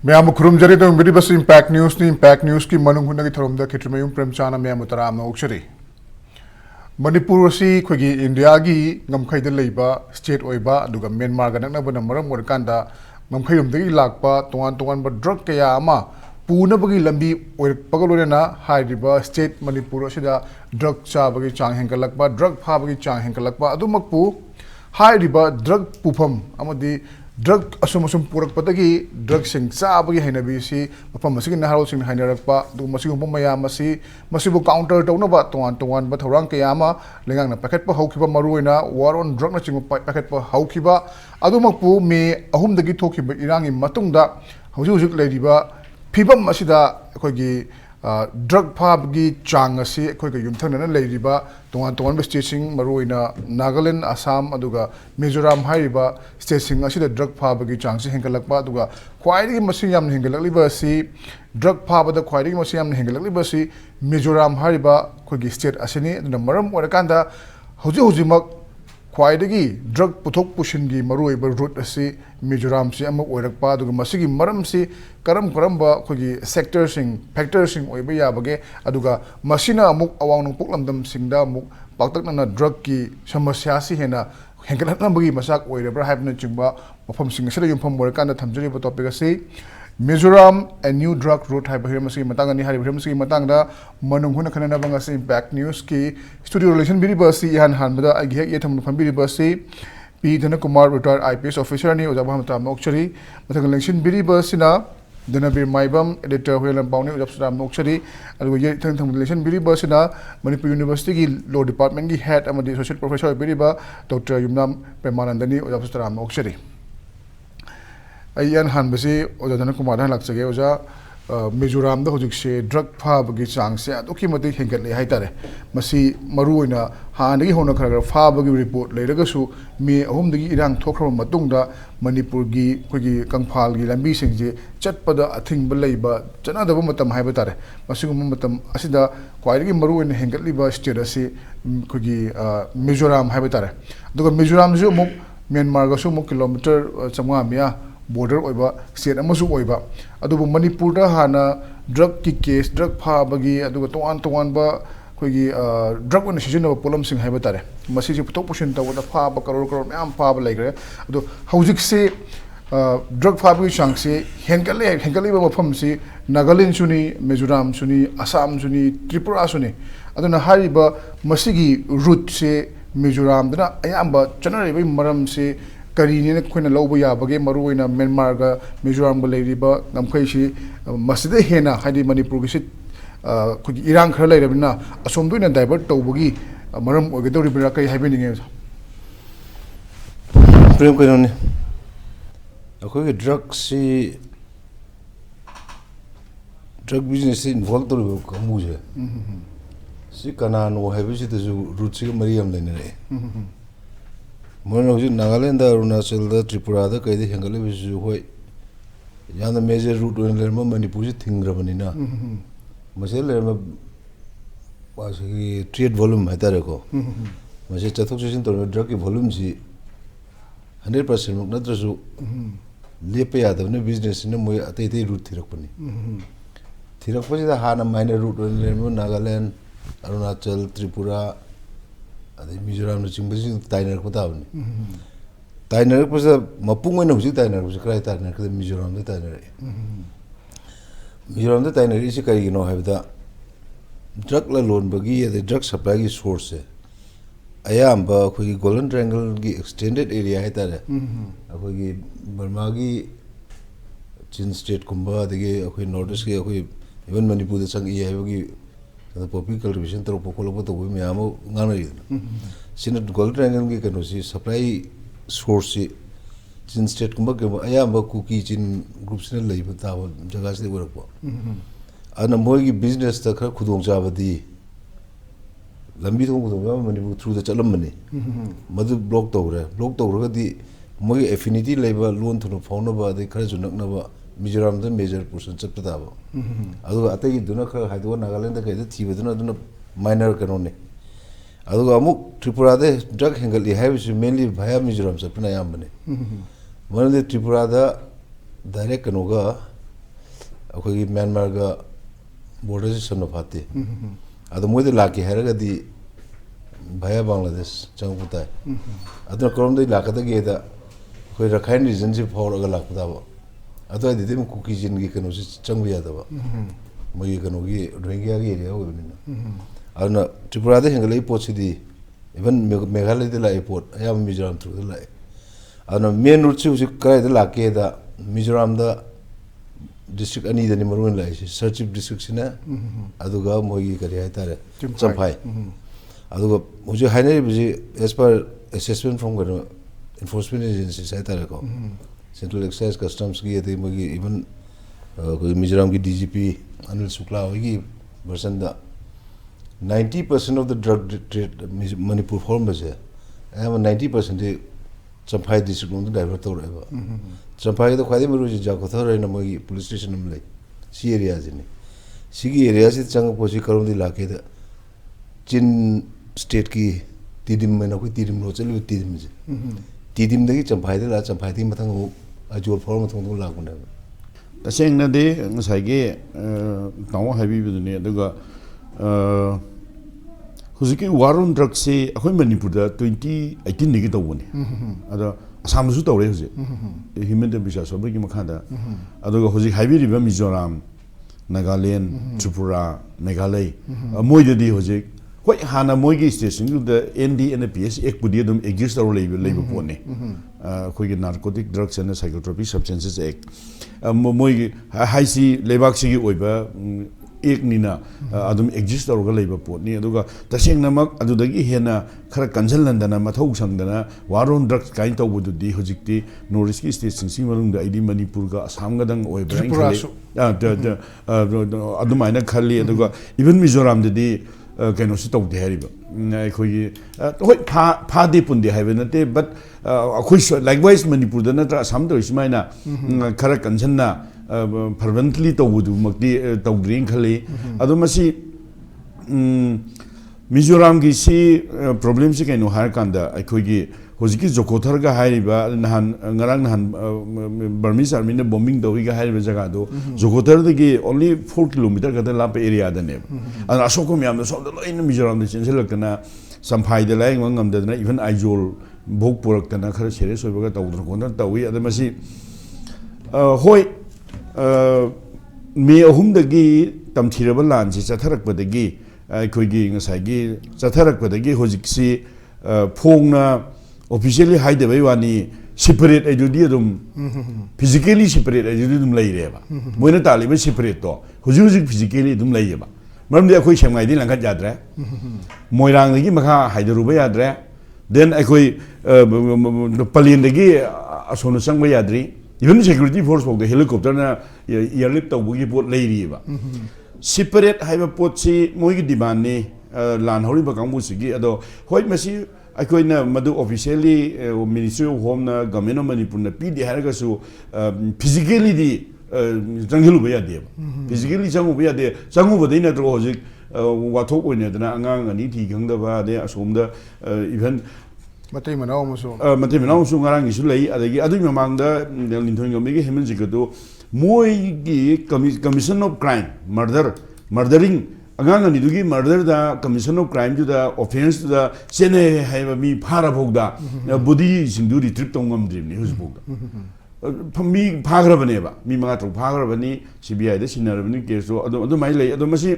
मैं खुरुमजरी तो मेरी बस इम्पैक्ट न्यूज़ की मनुंग हुना की थरम द Kshetrimayum Premchand मैं मुतराम नौकशरी मणिपुर से खोगी इंडिया की गमखैद लेबा स्टेट ओइबा दुगा म्यांमार का नकनबना मरम ओरकांदा गमखैरुमदगी लाकपा तोंगान ड्रग कया अमा पूनबगी लंबी ओइरकपगा लोइना हाइरिबा स्टेट मणिपुर असिदा ड्रग चाबगी चांग हेंगलकपा ड्रग फाबगी चांग हेंगलकपा अदुमकपु हाइरिबा ड्रग पुफम अमदी ड्रग असुम पुरकपदगी ड्रग सिंग चाबगी हैनबीसी मफम मसिगी नहारोसिंग हैनरकपा दु मसिगुम मयाम मसिबु काउंटर तौनबा तोंगान थौरांग कयामा लेंगांगना पैकेटपा हौखिबा मरुइना वार ऑन ड्रग ना चिंगु पैकेटपा हौखिबा अदुमकपु मे अहुमदगी थोखिबा इरांगी मतुंगदा हुजुक लेरिबा फिबम असिदा अखोगी ड्रग फाबगी चांग असी अखोगी युमथंगना लेरिबा तोंगान स्टेटसिंग मरुइना नागालैंड असम अदुगा मिजोराम हाइरिबा स्टेटसिंग असिदा ड्रग फाबगी चांग से हेंगलकपा अदुगा ख्वाइदगी मसिंग याम हेंगलकलिबा असि ड्रग फाबदा ख्वाइदगी मसिंग याम हेंगलकलिबा असि मिजोराम हाइरिबा अखोगी स्टेट असनि अदुना मरम ओरकांदा हुजिमक ख्वाइदगी ड्रग पुथोक पुशिनगी मरुइबा रूट असि मिजोराम से अमक ओरकपा अदुगा मसिगी मरम से करम्बा अखोगी सेक्टरसिंग फैक्टरसिंग ओइबा याबगे अदुगा मसिना अमुक अवांग नोंपोक लमदम सिंगदा अमुक पाक्तकना ड्रग की समस्या से हेना हेंगलकनबगी मसाक ओइरब्रा हाइबना चिंबा मफम सिंग असिदा युमफम ओरकांदा थमजरिबा टॉपिक असि Mizoram a new drug route हाइबा हिरमसि मतंगनी हाइबा हिरमसि मतंगदा मनुंग हुना खनना बंगासि इम्पैक्ट न्यूज़ की स्टूडियो रिलेशन बिरिबसि इहान हानबदा आगे हेक ये थम फंबिरिबसि P Dhanakumar retired IPS officer ने ओजाबा हमता मोक्षरी मतंग इलेक्शन बिरिबसिना Dhanabir Maibam editor Huiyen Lanpao ने ओजाबा मोक्षरी अलगो ये थम इलेक्शन बिरिबसिना मणिपुर यूनिवर्सिटी की लॉ डिपार्टमेंट की हेड अमदी एसोसिएट प्रोफेसर बिरिबा डॉक्टर युमनाम प्रेमानंद ने ओजाबा मोक्षरी अयन हानबसी ओजा धनकुमार लाक्चगे ओजा मिजोराम से ड्रग फाबगी चांग से अदुकी मति हेंगले हाइतारे मसी मरुइना हानगी होना खरगर फाबगी रिपोर्ट लेरगसु मे अहुमदगी इरांग थोखरब मतुंगदा मणिपुर की खोगी कंफाल की लंबी सिंजे चटपदा अथिंग लेबा चनादब मतम हाइबा तारे मसिगुम मतम असिदा क्वाइदगी मरुइना हेंगलिबा स्टेट असि खोगी मिजोराम हाइबा तारे दुगा मिजोराम जो मुक म्यांमार गसु मुक kilometre 500 Mia border oiba state amasu oiba adubu manipur da hana drug ki case drug phabagi aduga toan ba khoigi drug on season of polam sing haiba tare masi ji putok pusin ta wada phaba karor myam phaba laigre adu hojik se drug phabagi chang se henkali ba mafam si Nagaland suni Mizoram suni Assam suni Tripura suni aduna hariba masigi route se Mizoram dana ayamba chanare ba maram se करीने खोना लौब याबगे मरुइना Myanmar का मिजोराम का लेरिबा गमखैसी मसिद हेना हाइदि मणिपुर की खोगी इरांग खर लेरबिना असोमदुइना divert तौबगी मरम ओगेदौरिबरा कै हाइबेनिगे प्रेम कइनोने अखोगी drug business involve तौरिबो कमुजे सि कनानो हाइबसिदसु root से मरियम लेने रे मोन नागालैंड अरुणाचल त्रिपुरा कई हेंगले मेजर रूट मणिपुर से थिंग्रबनीना मसे ट्रेड वॉल्यूम है मसे चथोक चीन तौर ड्रग की वॉल्यूम से 100% मुक नत्रसु लेप यादबने बिजनेस मोय अतै रूट थिरकपनी हाँ माइनर रूट नागालैंड अरुणाचल त्रिपुरा मिजोराम चिंबसी ताइनरक ताबनी ताइनरक मपुंग हूँ ताइनरक कई ताइनर मिजोराम ताइनर इसे कईनो है ड्रग लोनबगी ड्रग सप्लाई की सोर्स से अयाब अखोगी गोल्डन ट्रायंगल की एक्सटेंडेड एरिया है तारे अखोगी बर्मा की चिन स्टेट कुंबा अखोई नॉर्थ ईस्ट की इवन मणिपुर चंगी है पॉपी कल्टिवेशन तौर खोलब तब मैम गाना गोल्डन ट्रायंगल की कनो सप्लाई सोर्स से चिन स्टेट कुंब अयाब कुकी चिन ग्रुप से ताब जगह से अदना मोगी बिजनेस खर खुदों चाबदी लंबी थों खुदों मणिपुर थ्रू चलमने मधु ब्लॉक तौरगदी मोगी एफिनिटी लेब लोन थोन फाउनब खरसु नकनब मिजोराम मेजर पोर्सन चप ताब अतई खर हाइदो नागालैंड कई थीबदना माइनर कनोने अमुक त्रिपुरा ड्रग हेंगली है मेनली भाया मिजोराम चपना अयाबने मरम त्रिपुरा डायरेक्ट कनोगा अखोगी म्यांमार का बॉर्डर से सनो फाते अदो मोइदे लाके हैरगदी भया बांग्लादेश चंगपुता अदो करम दे लाकदा गेदा कोई रखाइन रीजन से फौरगा लाकदा बा अदो दिदे म कुकी जिन की कनो से चंग बिया दबा मोई कनो की रोहिंग्या की एरिया हो बिना अदो त्रिपुरा दे हंगले पोछिदी इवन मेघालय दे ला एयरपोर्ट या मिजोरम थ्रू दे ला अदो मेन रूट से उसे काय दे लाके दा मिजोरम दा डिस्ट्रिक्ट अनि दनि मरुन ला सर चीफ डिस्ट्रिक्ट सिना अदुगा मोई करी हाय तारे चंफाई अदुगा मुझे हाइने बिजी एज पर असेसमेंट फ्रॉम गनो enforcement agencies है तारे को सेंट्रल एक्साइज कस्टम्स की ये मोगी इवन कोई मिजोरम की डीजीपी अनिल शुक्ला होगी वर्सन दा 90% of the drug trade Manipur form बजे एम 90% चंफाई डिस्ट्रिक्ट में डाइवर्ट हो रहा है चंफाई तो खादी मरुजी जाको था रहे ना मोगी पुलिस स्टेशन में ले सी एरिया जिन्हें सी की एरिया से चंग पोसी करूँ दी लाके दा चिन स्टेट की तीदिम में ना कोई तीदिम रोचल भी तीदिम जे तीदिम दे की चंफाई दे ला चंफाई दी मतंग वो अजूर फॉर्म मतंग तो लागू ना तसेंग ना दे नसाइगे ताऊ हैवी भी दुनिया दुगा हुजिके वारुन ड्रग से अखोई मणिपुर दा 2018 निगे तौबने अदा असमसु तौरे हुजे ह्यूमन बिसा सबगी मखादा अदुगा हुजि हाइवे रिबा मिजोराम नागालैंड त्रिपुरा मेघालय मोइददी हुजे होय हाना मोइगी station the ND and PS एक पुदी दम एग्जिस्ट तौर लेबो पोने अखोइगे narcotic drugs and psychotropic substances act मोइगी हाइसी लेबाक्सिगी ओइबा एक नीना अदम एग्जिस्ट तौर लेबो पोनी अदुगा तसेंगनमक अदुदगी हेना खरा कंजलनदना मथौ संगदना वारोन ड्रग्स काइन तौबुदुदी हुजिकती नॉर्थ ईस्ट की स्टेट सिंग मनुंग आइडी मणिपुर का असम गदंग ओइब्रांग अदुमाइना खल्ली अदुगा इवन मिजोराम ददी कहीं से तौदे है अखोई फादे पुंदे है नते बट अखोई लाइकवाइज मणिपुर नत्र असम तो इसमाइना खरा कंसन्ना फर्वेंटली तौबुदुमक्ति तौद्रिंग खले अदो मसी मिजोराम की सी प्रॉब्लम से कहीं हार कांदा अखोई होजिकी जोकोथर का हाइरिबा नहान ngarang nahan Burmese army ने bombing दौरी का हाइरिबा जगह दो जोकोथर दगी only 4 किलोमीटर का लाप एरिया दने अन अशोको म्याम सब लोइन मिजोराम ने चेंज लगतना संफाई दे लाइंग वंगम दना इवन आइजोल भोग पुरकतना खर सीरियस होबगा तौदर कोन तौई अद मसी होय मे अहुम दगी तमथिरबा लान से चथरकपदगी अखोइगी ngसाइगी चथरकपदगी होजिकसी फोंगना ऑफिशियली हाइड भाई वानी सेपरेट एजुदी दुम फिजिकली सेपरेट एजुदी दुम लई रेबा मोइना तालिबे सेपरेट तो हुजु हुजु फिजिकली दुम लईबा मरमदे अखोई सेमगाइदी लंखत याद्रे मोइरांग दगी मखा हाइदरुबा याद्रे देन अखोई पलिन दगी असोन संगबा याद्री इवन सिक्योरिटी फोर्स फोग हेलीकॉप्टर ना एयरलिफ्ट तौबगी पोट लईरीबा सेपरेट हाइबा पोट सी मोइगी डिमांड ने लान हौरिबा कांगबुसिगी अदो होय मसी अखोइना मदु ऑफिशियली मिनिस्ट्री ऑफ होम ना गवर्नमेंट ऑफ मणिपुर ना पीडी हारगसु फिजिकली दी जंगलु बया दे फिजिकली जंगु बया दे जंगु बदै नत्रो होजिक वाथोक ओइनेदना अंगांग अनि थि खंगदबा दे असोमदा इवन मतै मनाव मसो ngarang isu lei adagi adu mamangda linthoi ngomigi hemen jikado moigi commission of crime murdering angang ani dugi murder da commission of crime ju da offense da sene haiba mi phara bhogda body singdu retrieve tongam dream ni hus bhogda mi phagra bane ba mi ma tro phagra bani CBI da sinar bani case adu mai lei adu masi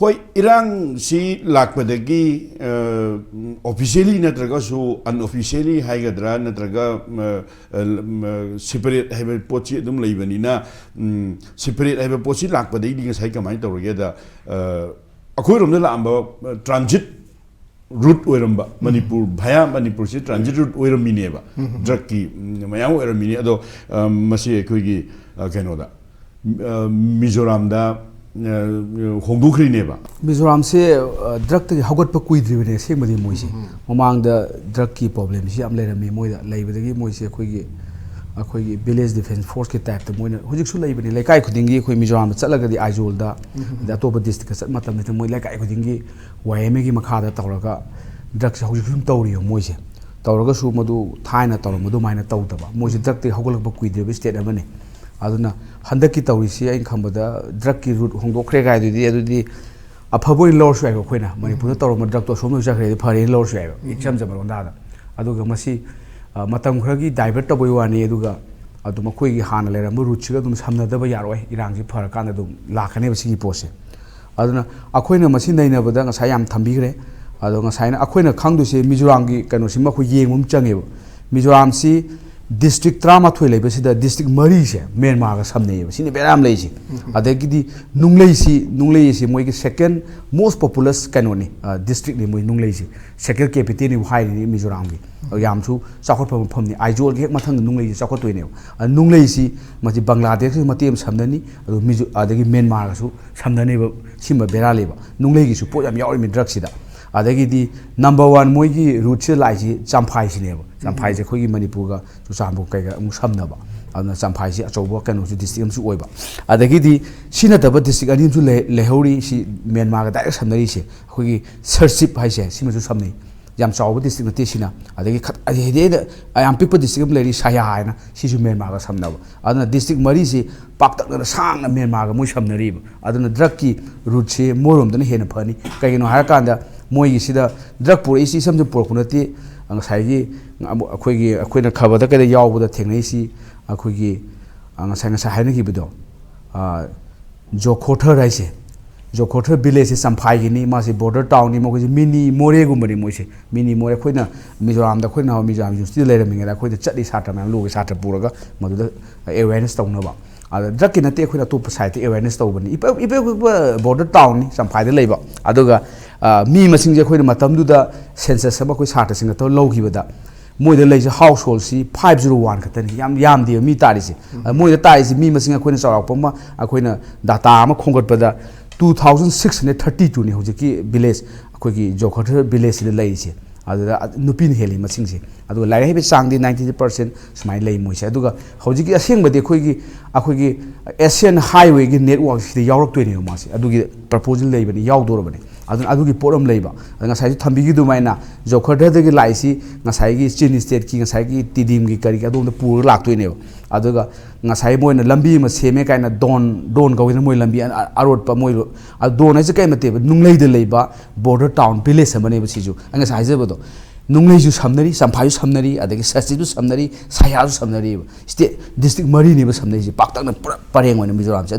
होय इरांग सी लाकपदगी officially नत्रगा सु unofficially हाइगद्रा नत्रगा separate highway पोची दुम लैबनिना separate highway पोची लाकपदगी दिंग साइ कमाइ तौरगेदा अखोइ रोमदा Lamba transit route ओइरंबा Manipur भया मणिपुर से transit route ओइरमिनेबा drug की मयाव ओइरमिने अदो मसी अखोइगी केनोदा मिजोराम दा होंदुखरीनेबा मिजोराम से ड्रग तक हगटप कुइद्रिबने सेमदि मोइसे ममांग द ड्रग की प्रॉब्लम से am लेरमी मोइदा लेबदगी मोइसे अखोइगी विलेज डिफेंस फोर्स के टाइप त मोइना हुजिकसु लेबनि लेकाइ खुदिंगी अखोइ मिजोराम चलगदि आइजोल दा अतोप डिस्ट्रिक्ट चत मतम ने मोइ लेकाइ खुदिंगी वायमे की मखादा तौरगा ड्रग से हुजिकसु तौरियो मोइसे तौरगा सु मदु थाइना तौर मदु माइना तौदबा मोइसे ड्रग तक हगलप कुइद्रिब स्टेट अमने aduna handaki tawrisi ain khambada drug ki route hongdokre ga adudi afaboi lower swai ko khoina Manipur tawro drug to somno jakre phare lower swai exam jabar da aduga masi matam khragi divert taboi wani aduga aduma khoi gi hana leram route chiga dum samna da ba yaroi irang ji phar kan dum lakhane basi gi pose aduna akhoina masi naina bada nga sayam thambigre ado nga sayna akhoina khangdu se Mizoram gi kano sima khu yengum changebo Mizoram si district trama thoi lebe sida district mari se Myanmar ga samne sini beram leisi adagi di nunglei si moi gi second most populous kanoni district ni moi nunglei si second capital ni hai ni Mizoram gi yam chu chakhot phom ni aizol gi mathang nunglei chakhot toine nunglei si maji Bangladesh ma tem samdani ado Mizo adagi Myanmar ga su samdani ba simba bera leba nunglei gi su po yam yawi mi drug sida adagi di number 1 moi gi route se lai ji champhai sineba champhai je khoi gi Manipur ga chu chambu kai ga mu samnaba aduna champhai si achobo kanu su district am su oiba adagi di sina taba district ani su lehori si Myanmar ga direct samnari se khoi gi sirship hai se sima su samni yam chawba district nate sina adagi khat ade ayam pipa district am leri saya haina si su Myanmar ga samnaba aduna district mari si paktak na sang na Myanmar ga mu samnari aduna drug ki route se morom dana hena phani kai no har kanda moi sida drug pur isi samju pur kunati ang sai gi akhoi khabada ka yawbada thengnai si akhoi gi ang sai na sai na gi bido jokhothar raise jokhothar village se samphai gi ni ma se border town ni mo gi mini more gu mari moi se mini more khoi na Mizoram da khoi na Mizoram university le ram ngai khoi da chati satra ma lu gi satra puraga madu da awareness tawna ba drug ki nate khoi na top site awareness tawbani ipe border town ni samphai da leiba aduga mi masing je khoi na matam du da census sama khoi satra singa to logi bada moi da leise household si 501 khatani yam de mi tari si moi da tai si mi masing khoi na charak pama khoi na data ma khongot bada 2632 ni hoje ki village khoi ki jokhothar village da lai si aduda nupin heli masing si aduga lai hebe sang di 90% smai lai moi si aduga hoje ki aseng bade khoi ki Asian highway gi network si yawrak to ni ma si adugi proposal lai bani yaw dor bani adun adugi poram leiba nga sai thambi gi dumaina jokhothar da gi lai si nga sai gi chin state ki nga sai gi tidim gi kari adum da pur lak to ne aduga nga sai moina lambi ma seme kaina don ga wina moi lambi arot pa moi don ai kai mate nunglei de leiba border town village amane ba siju nga sai je bodo nunglei ju samnari samphai samnari adagi sasti ju samnari saya ju samnari state district mari ne ba samnari ji paktak na pareng wani Mizoram